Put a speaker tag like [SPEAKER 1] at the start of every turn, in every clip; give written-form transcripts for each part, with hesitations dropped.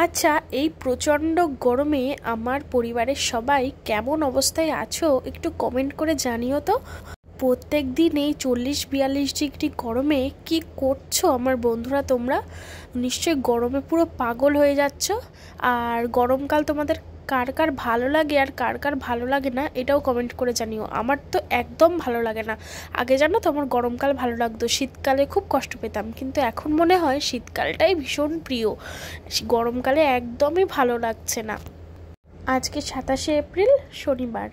[SPEAKER 1] আচ্ছা, এই প্রচণ্ড গরমে আমার পরিবারের সবাই কেমন অবস্থায় আছো একটু কমেন্ট করে জানিও তো। প্রত্যেক দিন এই 40-42 ডিগ্রি গরমে কি করছো আমার বন্ধুরা? তোমরা নিশ্চয়ই গরমে পুরো পাগল হয়ে যাচ্ছ। আর গরমকাল তোমাদের কার কার ভালো লাগে আর কার কার ভালো লাগে না এটাও কমেন্ট করে জানিও। আমার তো একদম ভালো লাগে না। আগে জানো তো আমার গরমকাল ভালো লাগতো, শীতকালে খুব কষ্ট পেতাম, কিন্তু এখন মনে হয় শীতকালটাই ভীষণ প্রিয়, গরমকালে একদমই ভালো লাগছে না। আজকে 27শে এপ্রিল, শনিবার।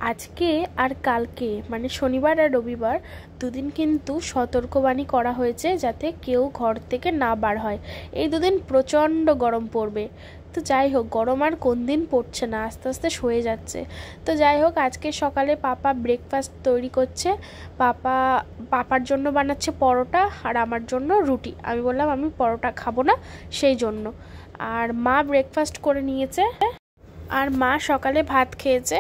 [SPEAKER 1] আজকে আর কালকে মানে শনিবার আর রবিবার দুদিন কিন্তু সতর্কবাণী করা হয়েছে যাতে কেউ ঘর থেকে না বার হয়। এই দুদিন প্রচণ্ড গরম পড়বে। তো যাই হোক, গরম আর কোন দিন পড়ছে না, আস্তে আস্তে সয়ে যাচ্ছে। তো যাই হোক, আজকে সকালে পাপা ব্রেকফাস্ট তৈরি করছে। পাপার জন্য বানাচ্ছে পরোটা আর আমার জন্য রুটি। আমি বললাম আমি পরোটা খাবো না, সেই জন্য। আর মা ব্রেকফাস্ট করে নিয়েছে আর মা সকালে ভাত খেয়েছে।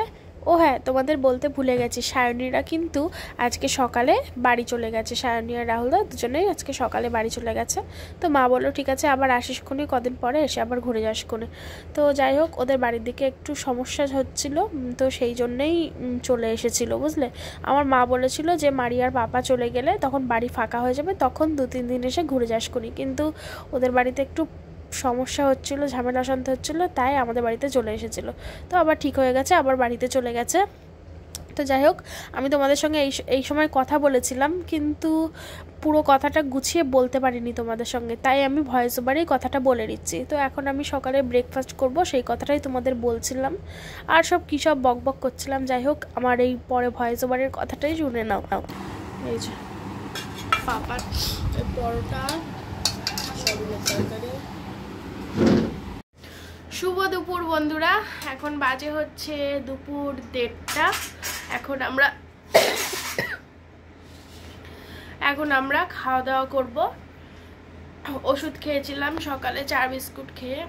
[SPEAKER 1] ও হ্যাঁ, তোমাদের বলতে ভুলে গেছি, সায়নীরা কিন্তু আজকে সকালে বাড়ি চলে গেছে। সায়নী আর রাহুলদা দুজনেই আজকে সকালে বাড়ি চলে গেছে। তো মা বললো ঠিক আছে, আবার আসিস কোনে, কদিন পরে এসে আবার ঘুরে যাস কোনে। তো যাই হোক, ওদের বাড়ির দিকে একটু সমস্যা হচ্ছিল, তো সেই জন্যেই চলে এসেছিল, বুঝলে। আমার মা বলেছিল যে মারিয়ার পাপা চলে গেলে তখন বাড়ি ফাঁকা হয়ে যাবে, তখন 2-3 দিন এসে ঘুরে যাস কোনি, কিন্তু ওদের বাড়িতে একটু সমস্যা হচ্ছিল, ঝামেলা অশান্তি হচ্ছিল, তাই আমাদের বাড়িতে চলে এসেছিলো। তো আবার ঠিক হয়ে গেছে, আবার বাড়িতে চলে গেছে। তো যাই হোক, আমি তোমাদের সঙ্গে এই সময় কথা বলেছিলাম, কিন্তু পুরো কথাটা গুছিয়ে বলতে পারিনি তোমাদের সঙ্গে, তাই আমি ভয়েস ওভারেই কথাটা বলে দিচ্ছি। তো এখন আমি সকালে ব্রেকফাস্ট করব, সেই কথাটাই তোমাদের বলছিলাম, আর সব কী সব বকবক করছিলাম। যাই হোক, আমার এই পরে ভয়েস ওভারের কথাটাই শুনে নাও। এই যে পাপার পরোটা, সয়াবিনের তরকারি। শুভ দুপুর বন্ধুরা, এখন বাজে হচ্ছে দুপুর 1:30। এখন আমরা খাওয়া দাওয়া করব। ওষুধ খেয়েছিলাম সকালে, 4 বিস্কুট খেয়ে।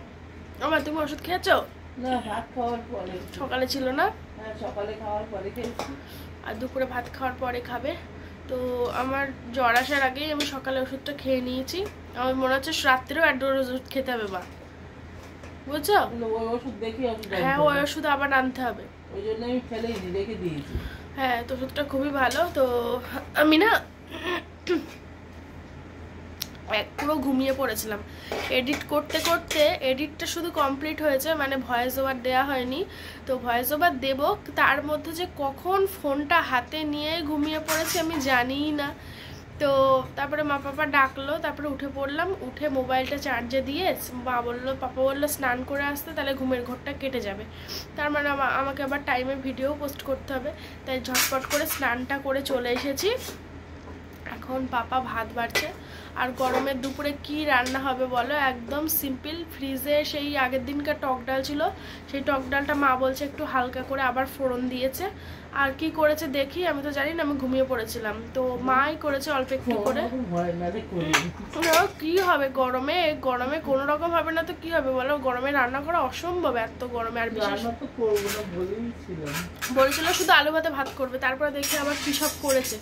[SPEAKER 1] আমার তুমি ওষুধ খেয়েছো?
[SPEAKER 2] না, ভাত খাওয়ার পরে।
[SPEAKER 1] সকালে ছিল না?
[SPEAKER 2] হ্যাঁ, সকালে খাওয়ার পরে খেয়েছি।
[SPEAKER 1] আর দুপুরে ভাত খাওয়ার পরে খাবে। তো আমার জ্বর আসার আগেই আমি সকালে ওষুধটা খেয়ে নিয়েছি। আমার মনে হচ্ছে রাত্রেও 1 ডোজ ওষুধ খেতে হবে, বা বুঝছো?
[SPEAKER 2] ওই ওষুধ দেখি
[SPEAKER 1] হ্যাঁ, ওই ওষুধ আবার আনতে হবে,
[SPEAKER 2] ওই জন্য আমি ফেলেই রেখে দিয়েছি।
[SPEAKER 1] হ্যাঁ, তো ওষুধটা খুবই ভালো। তো আমি না পুরো ঘুমিয়ে পড়েছিলাম। এডিট করতে করতে এডিটটা শুধু কমপ্লিট হয়েছে, মানে ভয়েস ওভার দেওয়া হয়নি। তো ভয়েস ওভার দেবো, তার মধ্যে যে কখন ফোনটা হাতে নিয়ে ঘুমিয়ে পড়েছি আমি জানিই না। তো তারপরে মা পাপা ডাকলো, তারপরে উঠে পড়লাম। উঠে মোবাইলটা চার্জে দিয়ে পাপা বললো স্নান করে আসতে, তাহলে ঘুমের ঘোরটা কেটে যাবে। তার মানে আমাকে আবার টাইমে ভিডিও পোস্ট করতে হবে, তাই ঝটপট করে স্নানটা করে চলে এসেছি। এখন পাপা ভাত বাড়ছে। আর গরমের দুপুরে কি রান্না হবে বলো? একদম সিম্পল। ফ্রিজে সেই আগের দিনকার টক ডাল ছিল, সেই টক ডালটা মা বলছে একটু হালকা করে আবার ফোড়ন দিয়েছে। আর কি করেছে দেখি, আমি তো জানি না, আমি ঘুমিয়ে পড়েছিলাম। তো মাই করেছে অল্প একটু করে। কি হবে গরমে? গরমে কোনো রকম হবে না তো কি হবে বলো? গরমে রান্না করা অসম্ভব, এত গরমে। আর বিশেষ বলেছিল শুধু আলু ভাতে ভাত করবে, তারপরে দেখি আবার কি সব করেছে।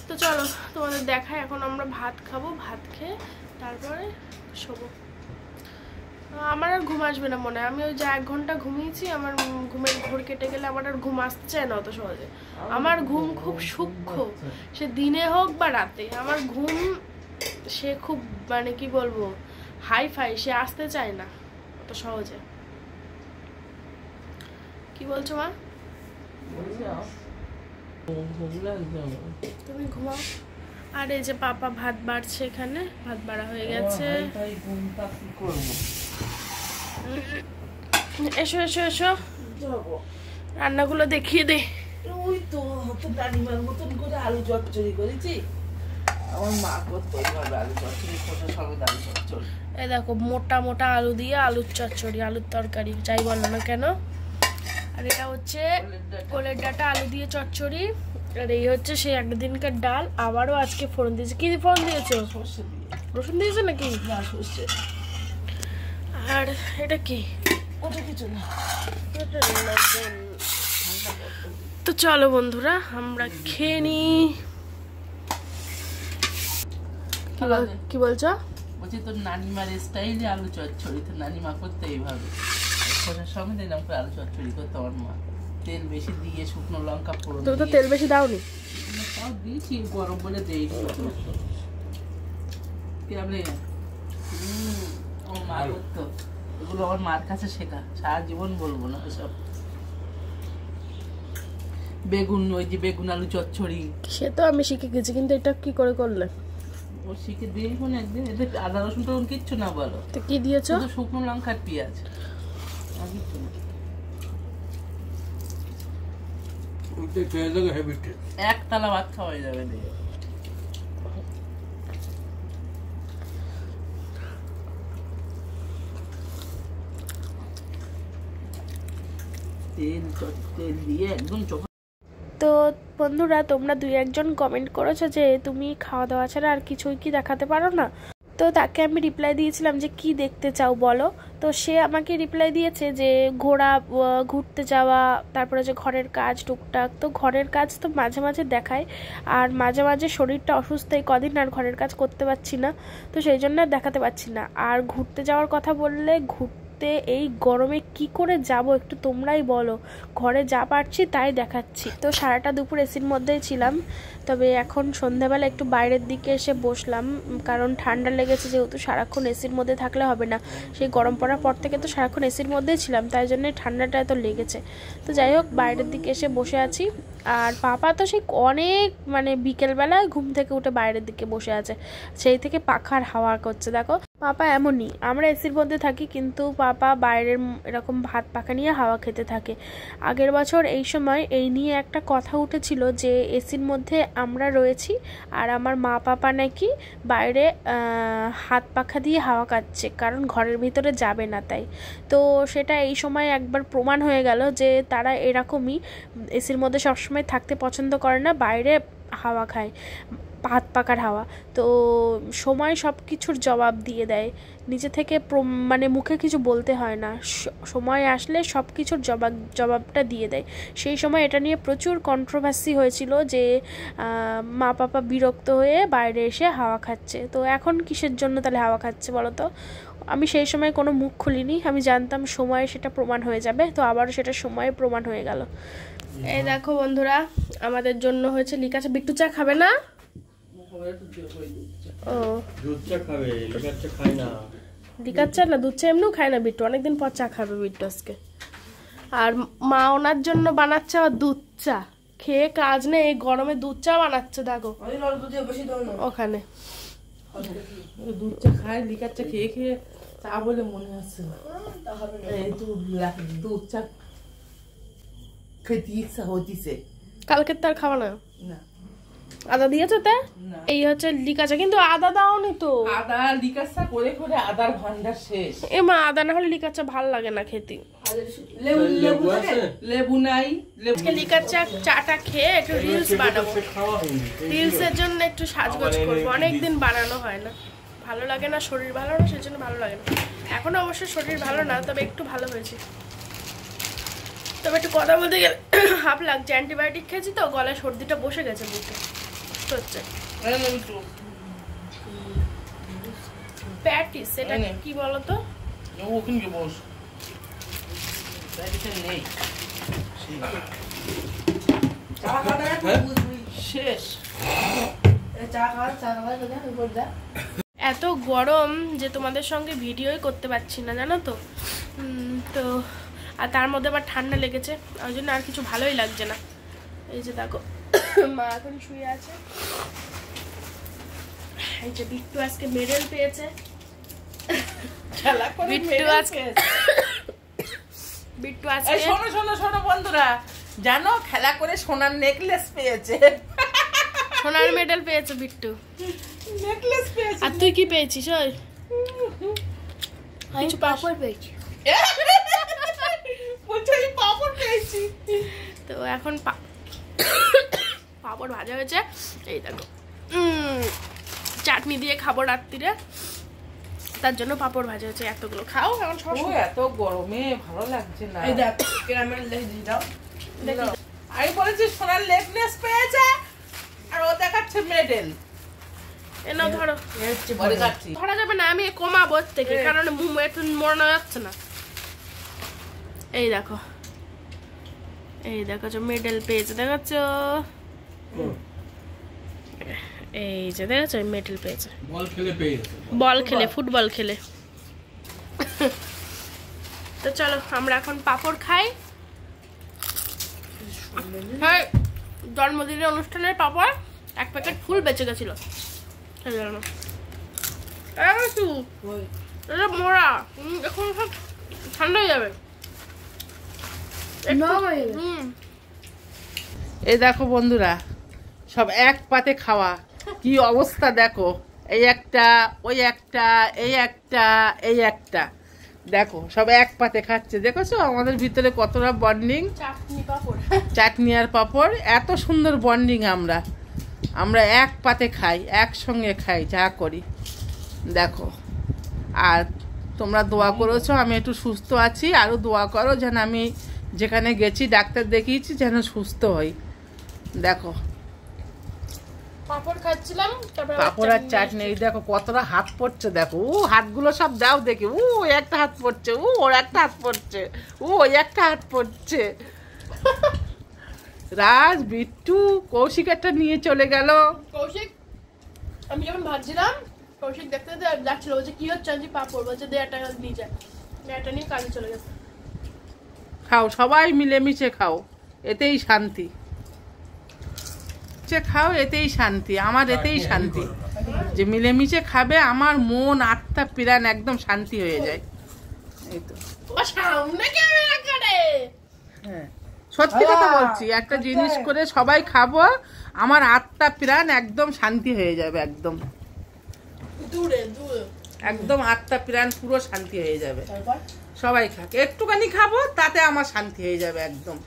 [SPEAKER 1] তো চলো তোমাদের দেখাই। এখন আমরা ভাত খাবো, ভাত খেয়ে তারপরে শোবো। আমার আর ঘুম আসবে না মনে হয়। আমি ওই যে 1 ঘন্টা ঘুমিয়েছি, আমার ঘুমের ঘোর কেটে গেলে আমার আর ঘুম আসতে চায় না অত সহজে। আমার ঘুম খুব সূক্ষ্ম, সে দিনে হোক বা রাতে। আমার ঘুম সে খুব মানে কি বলবো, হাই ফাই, সে আসতে চায় না অত সহজে। কি বলছো মা? তুমি ঘুমাও। আর এই যে পাপা ভাত বাড়ছে, এখানে ভাত বাড়া হয়ে গেছে। এসো এসো এসো, রান্নাগুলো দেখিয়ে দে।
[SPEAKER 2] ওই তো রানিমার মতন করে আলু চচ্চড়ি করেছি। আমার মা করতো এইভাবে আলু চচ্চড়ি, ছোট সমেত আলু চচ্চড়ি।
[SPEAKER 1] এই দেখো, মোটা মোটা আলু দিয়ে আলুর চচ্চড়ি, আলুর তরকারি, যাই বলো না কেন। আর এটা হচ্ছে কোলের ডাঁটা আলু দিয়ে চচ্চড়ি। আর এই হচ্ছে সেই একদিনকার ডাল, আবারও আজকে ফোড়ন দিয়েছে। কি ফোড়ন দিয়েছো?
[SPEAKER 2] সর্ষে দিয়ে।
[SPEAKER 1] রসুন দিয়েছো নাকি?
[SPEAKER 2] না, সর্ষে।
[SPEAKER 1] আর এটা কি?
[SPEAKER 2] ওটা কিছু না।
[SPEAKER 1] তো চলো বন্ধুরা, আমরা খেয়ে নিই। কি বলছো?
[SPEAKER 2] বলছি তোর নানিমার স্টাইলে আলু চচ্চড়ি, তোর নানিমা করতে এইভাবে খোসার সঙ্গে দিলাম করে আলু চচ্চড়ি করতে আমার মা। তেল বেশি দিয়ে শুকনো লঙ্কা ফোড়ন।
[SPEAKER 1] তুমি তো তেল বেশি দাওনি।
[SPEAKER 2] তাও দিয়েছি, গরম বলে দেইনি। কেমন ও মা করতো এগুলো, আমার মার কাছে শেখা, সারা জীবন বলবো না এসব। বেগুন, ওই যে বেগুন আলু চচ্চড়ি,
[SPEAKER 1] সে তো আমি শিখে গেছি, কিন্তু এটা কি করে করলে?
[SPEAKER 2] ও শিখে দিয়ে কোন একদিন। এতে আদা রসুন টরসুন কিচ্ছু না বলো।
[SPEAKER 1] তো কি দিয়েছো?
[SPEAKER 2] শুধু শুকনো লঙ্কা আর পেঁয়াজ, আর কিচ্ছু না। একতলা ভাত খাওয়া যাবে না। তেল দিয়ে একদম।
[SPEAKER 1] তো বন্ধুরা, তোমরা 2-1 জন কমেন্ট করেছো যে তুমি খাওয়া দাওয়া ছাড়া আর কিছুই কি দেখাতে পারো না। তো তাকে আমি রিপ্লাই দিয়েছিলাম যে কি দেখতে চাও বলো। তো সে আমাকে রিপ্লাই দিয়েছে যে ঘুরতে যাওয়া, তারপরে যে ঘরের কাজ টুকটাক। তো ঘরের কাজ তো মাঝে মাঝে দেখায়, আর মাঝে মাঝে শরীরটা অসুস্থ, এই কদিন আর ঘরের কাজ করতে পারছি না, তো সেই জন্য আর দেখাতে পারছি না। আর ঘুরতে যাওয়ার কথা বললে, এই গরমে কি করে যাব একটু তোমরাই বলো। ঘরে যা পারছি তাই দেখাচ্ছি। তো সারাটা দুপুর এসির মধ্যেই ছিলাম, তবে এখন সন্ধ্যাবেলা একটু বাইরের দিকে এসে বসলাম, কারণ ঠান্ডা লেগেছে, যেহেতু সারাক্ষণ এসির মধ্যে থাকলে হবে না। সেই গরম পড়ার পর থেকে তো সারাক্ষণ এসির মধ্যেই ছিলাম, তাই জন্য ঠান্ডাটা এত লেগেছে। তো যাই হোক, বাইরের দিকে এসে বসে আছি। আর পাপা তো সেই অনেক বিকেলবেলায় ঘুম থেকে উঠে বাইরের দিকে বসে আছে, সেই থেকে পাখার হাওয়া করছে। দেখো পাপা এমনই, আমরা এসির মধ্যে থাকি কিন্তু পাপা বাইরের এরকম ভাত পাখা নিয়ে হাওয়া খেতে থাকে। আগের বছর এই সময় এই নিয়ে একটা কথা উঠেছিল যে এসির মধ্যে আমরা রয়েছি আর আমার মা পাপা নাকি বাইরে হাত পাখা দিয়ে হাওয়া খাচ্ছে, কারণ ঘরের ভিতরে যাবে না তাই। তো সেটা এই সময় একবার প্রমাণ হয়ে গেল যে তারা এরকমই এসির মধ্যে সবসময় থাকতে পছন্দ করে না, বাইরে হাওয়া খায়, হাত পাকার হাওয়া। তো সময় সব কিছুর জবাব দিয়ে দেয়, নিজে থেকে মুখে কিছু বলতে হয় না, সময় আসলে সব কিছুর জবাবটা দিয়ে দেয়। সেই সময় এটা নিয়ে প্রচুর কন্ট্রোভার্সি হয়েছিল যে মা পাপা বিরক্ত হয়ে বাইরে এসে হাওয়া খাচ্ছে। তো এখন কিসের জন্য তাহলে হাওয়া খাচ্ছে বলো তো? আমি সেই সময় কোনো মুখ খুলিনি, আমি জানতাম সময়ে সেটা প্রমাণ হয়ে যাবে, তো আবারও সেটা সময়ে প্রমাণ হয়ে গেল। এই দেখো বন্ধুরা, আমাদের জন্য হয়েছে লিকাচা। বিট্টু চা খাবে না? ও দুধ চা খাবে, লিকার চা খায় না। লিকার চা না, দুধ চা এমনিও খায় না বিট্টু, অনেকদিন পর চা খাবে বিট্টু আজকে। আর মা ওনার জন্য বানাচ্ছে আবার দুধ চা, খেয়ে কাজ নেই, এই গরমে দুধ চা বানাচ্ছে। দেখো ওখানে
[SPEAKER 2] দুধ চা খায়, লিকার চা খেয়ে খেয়ে চা বলে মনে হচ্ছে না। দুধ চা খেতে ইচ্ছা হতিছে,
[SPEAKER 1] কালকে তার খাওয়া না। আদা দিয়েছো তে? এই হচ্ছে লিকাচা, কিন্তু আদা দাওনি তো।
[SPEAKER 2] আদা লিকাচা করে করে আদার ভান্ডার শেষ।
[SPEAKER 1] এ মা, আদা না হলে লিকাচা ভাল লাগে না খেতে।
[SPEAKER 2] লেবু নাই।
[SPEAKER 1] আজকে লিকাচা চাটা খেয়ে একটু রিলস বানাবো, রিলসের জন্য একটু সাজগোজ করবো, অনেকদিন বানানো হয় না, ভালো লাগে না, শরীর ভালো না, সেজন্য ভালো লাগে না। এখনো অবশ্য শরীর ভালো না, তবে একটু ভালো হয়েছে। তবে একটু কথা বলতে গেলে হাফ লাগছে, অ্যান্টিবায়োটিক খেয়েছি তো, গলায় সর্দিটা বসে গেছে বুকে হচ্ছে। প্যাটিস, এটা কি বলতো?
[SPEAKER 2] শেষ।
[SPEAKER 1] এত গরম যে তোমাদের সঙ্গে ভিডিওই করতে পারছি না, জানো তো। তো আর তার মধ্যে আবার ঠান্ডা লেগেছে, ওই জন্য আর কিছু ভালোই লাগছে না। এই যে দেখো মা এখন শুয়ে আছে। এই যে বিট্টু আজকে মেডেল পেয়েছে, বিট্টু আজকে
[SPEAKER 2] শোনো শোনো শোনো বন্ধুরা, জানো খেলা করে সোনার নেকলেস পেয়েছে,
[SPEAKER 1] সোনার মেডেল পেয়েছে বিট্টু,
[SPEAKER 2] নেকলেস পেয়েছে।
[SPEAKER 1] আর তুই কি পেয়েছিস? ওই কিছু পাপড় পেয়েছি,
[SPEAKER 2] পাপড় পেয়েছি।
[SPEAKER 1] তো এখন পাপড় ভাজা হয়েছে, এই দেখো চাটনি দিয়ে খাবো রাত্রিরে, তার জন্য পাপড় ভাজা হয়েছে। এতগুলো খাও এখন।
[SPEAKER 2] এত গরমে ভালো লাগছে না। এই দেখ ক্যারামেল দাও। আমি বলেছি সোনার নেকলেস পেয়েছে আর ও দেখাচ্ছে মেডেল।
[SPEAKER 1] এনাও ধরো, ধরা যাবে না, আমি কমাবো থেকে, কারণ একটু মরানো যাচ্ছে না। এই দেখো, এই দেখো মেডেল পেয়েছে, দেখাচ্ছ? এই যে দেখেছো মেডেল পেয়েছে, বল খেলে, ফুটবল খেলে। তো চলো আমরা এখন পাপড় খাই। হ্যাঁ, জন্মদিনের অনুষ্ঠানের পাপড় 1 প্যাকেট ফুল বেঁচে গেছিল। মোড়া এখন সব ঠান্ডা হয়ে যাবে।
[SPEAKER 2] এই দেখো বন্ধুরা, সব এক পাতে খাওয়া, কি অবস্থা দেখো, এই একটা, ওই একটা, এই একটা, এই একটা, দেখো সব এক পাতে খাচ্ছে। দেখেছো আমাদের ভিতরে কতটা বন্ডিং, চাটনি আর পাপড়, এত সুন্দর বন্ডিং। আমরা এক পাতে খাই, একসঙ্গে খাই, যা করি দেখো। আর তোমরা দোয়া করেছো আমি একটু সুস্থ আছি, আরও দোয়া করো যেন আমি যেখানে গেছি ডাক্তার দেখিয়েছি যেন সুস্থ হই। দেখো
[SPEAKER 1] পাপড় খাচ্ছিলাম,
[SPEAKER 2] পাপড় আর চাটনি, দেখো কতটা হাত পড়ছে, দেখো হাতগুলো সব দাও দেখি, একটা হাত পড়ছে, ওর একটা হাত পড়ছে, ওই একটা হাত পড়ছে। রাজ, বিট্টু, কৌশিক একটা নিয়ে চলে গেল।
[SPEAKER 1] কৌশিক, আমি যখন ভাবছিলাম, কৌশিক দেখতে যাচ্ছিল, বলছে কি হচ্ছে, আমি পাপড়, বলছে দে একটা নিয়ে যায়, একটা নিয়ে কাজে চলে গেছে।
[SPEAKER 2] খাও, সবাই মিলেমিশে খাও, এতেই শান্তি। খাও, এতেই শান্তি, আমার এতেই শান্তি, যে মিলেমিশে খাবে, আমার মন আত্মা প্রাণ একদম শান্তি হয়ে যায়। এই তো হ্যাঁ, সত্যি কথা বলছি, একটা জিনিস করে সবাই খাবো, আমার আত্মা প্রাণ একদম শান্তি হয়ে যাবে, একদম একদম আত্মা প্রাণ পুরো শান্তি হয়ে যাবে। সবাই খাক, একটুখানি খাবো তাতে আমার শান্তি হয়ে যাবে একদম।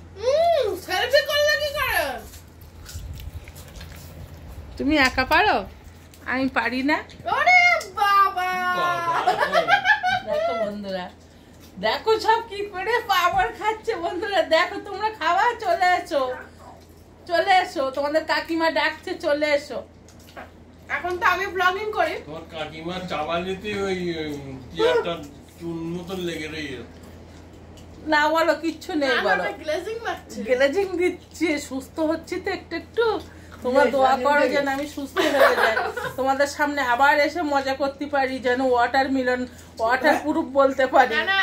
[SPEAKER 2] তুমি একা পারো, আমি পারি না। দেখো বন্ধুরা, দেখো সব কি করে পাপড় খাচ্ছে বন্ধুরা, দেখো তোমরা খাওয়া, চলে এসো, চলে এসো, তোমাদের কাকিমা ডাকছে, চলে এসো।
[SPEAKER 1] এখন তো আমি ব্লগিং করি,
[SPEAKER 3] তোমার কাকিমা চাবালিতে ওই কি একটা চুন মতন লেগে রয়েছে।
[SPEAKER 2] না বলো, কিচ্ছু নেই বলো, গ্লেজিং দিচ্ছে, সুস্থ হচ্ছে তো একটু একটু। তোমরা দোয়া করো যেন আমি সুস্থ হয়ে যাই, তোমাদের সামনে আবার এসে মজা করতে পারি, যেন ওয়াটার প্রুফ বলতে পারি।
[SPEAKER 1] না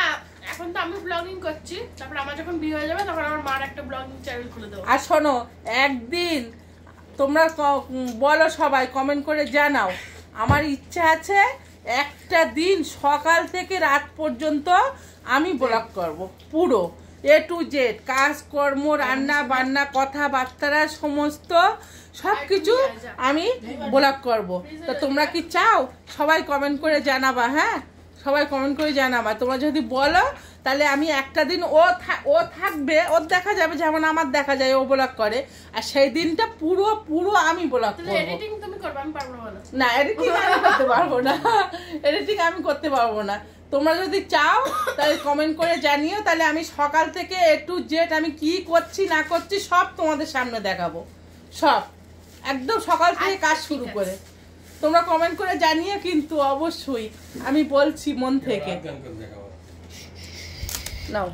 [SPEAKER 1] এখন তো আমি ব্লগিং করছি, তারপর আমার যখন বিয়ে হয়ে যাবে তখন আমার মার একটা ব্লগিং চ্যানেল খুলে দেবো।
[SPEAKER 2] আর শোনো, একদিন তোমরা বলো, সবাই কমেন্ট করে জানাও, আমার ইচ্ছা আছে একটা দিন সকাল থেকে রাত পর্যন্ত আমি ব্লগ করব, পুরো A to Z, কাজকর্ম, রান্না বান্না, কথাবার্তা, সমস্ত সবকিছু আমি ব্লগ করব। তো তোমরা কি চাও? সবাই কমেন্ট করে জানাবা। হ্যাঁ, সবাই কমেন্ট করে জানাবা। তোমরা যদি বলো তাহলে আমি একটা দিন ও থাকবে, ওর দেখা যাবে যেমন আমার দেখা যায়, ও ব্লগ করে, আর সেই দিনটা পুরো আমি ব্লগ করব।
[SPEAKER 1] এডিটিং তুমি করবে, আমি পারবো
[SPEAKER 2] না, এডিটিং আমি করতে পারবো না, এডিটিং আমি করতে পারবো না। তোমরা যদি চাও তাহলে কমেন্ট করে জানিও, তাহলে আমি সকাল থেকে A to Z আমি কি করছি না করছি সব তোমাদের সামনে দেখাবো, সব একদম সকাল থেকে কাজ শুরু করে। তোমরা কমেন্ট করে জানিও কিন্তু অবশ্যই, আমি বলছি মন থেকে। নাও,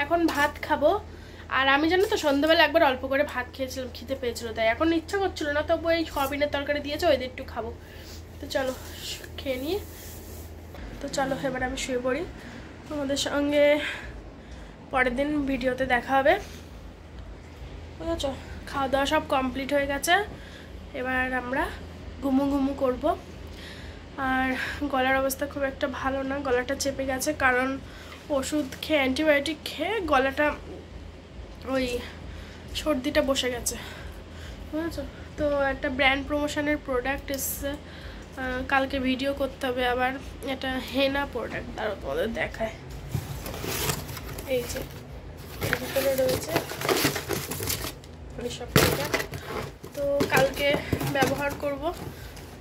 [SPEAKER 1] এখন ভাত খাবো। আর আমি জানো তো সন্ধ্যাবেলা একবার অল্প করে ভাত খেয়েছিলাম, খেতে পেয়েছিল, তাই এখন ইচ্ছা করছিল না, তবু এই সয়াবিনের তরকারি দিয়েছে, ওই একটু খাবো। তো চলো খেয়ে নিয়ে, তো চলো এবার আমি শুয়ে পড়ি। তোমাদের সঙ্গে পরের দিন ভিডিওতে দেখা হবে, বুঝেছ? খাওয়া দাওয়া সব কমপ্লিট হয়ে গেছে, এবার আমরা ঘুমু করব। আর গলার অবস্থা খুব একটা ভালো না, গলাটা চেপে গেছে, কারণ ওষুধ খেয়ে, অ্যান্টিবায়োটিক খেয়ে গলাটা, ওই সর্দিটা বসে গেছে, বুঝেছো? তো একটা ব্র্যান্ড প্রমোশনের প্রোডাক্ট এসছে, কালকে ভিডিও করতে হবে আবার। এটা হেনা প্রোডাক্ট, তারও তোমাদের দেখায়, এই যে এর ভিতরে রয়েছে সব প্রোডাক্ট। তো কালকে ব্যবহার করব,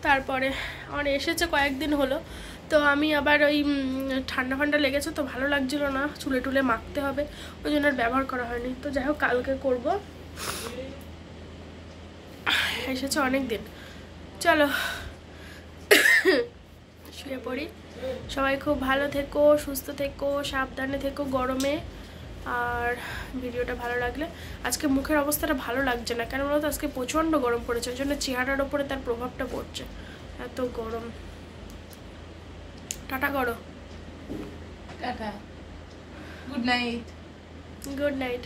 [SPEAKER 1] তারপরে আমার এসেছে কয়েকদিন হলো, তো আমি আবার ওই ঠান্ডা লেগেছে, তো ভালো লাগছিল না, চুলে টুলে মাখতে হবে, ওই জন্য আর ব্যবহার করা হয়নি। তো যাই হোক কালকে করব, এসেছে অনেক দিন। চলো। শুয়ে পড়ি। সবাই খুব ভালো থেকো, সুস্থ থেকো, সাবধানে থেকো গরমে। আর ভিডিওটা ভালো লাগলে, আজকে মুখের অবস্থাটা ভালো লাগছে না কেন বলতো, আজকে প্রচণ্ড গরম পড়েছে, ওই জন্য চেহারার ওপরে তার প্রভাবটা পড়ছে, এত গরম। টাটা করো।
[SPEAKER 2] Tata, good night.
[SPEAKER 1] Good night.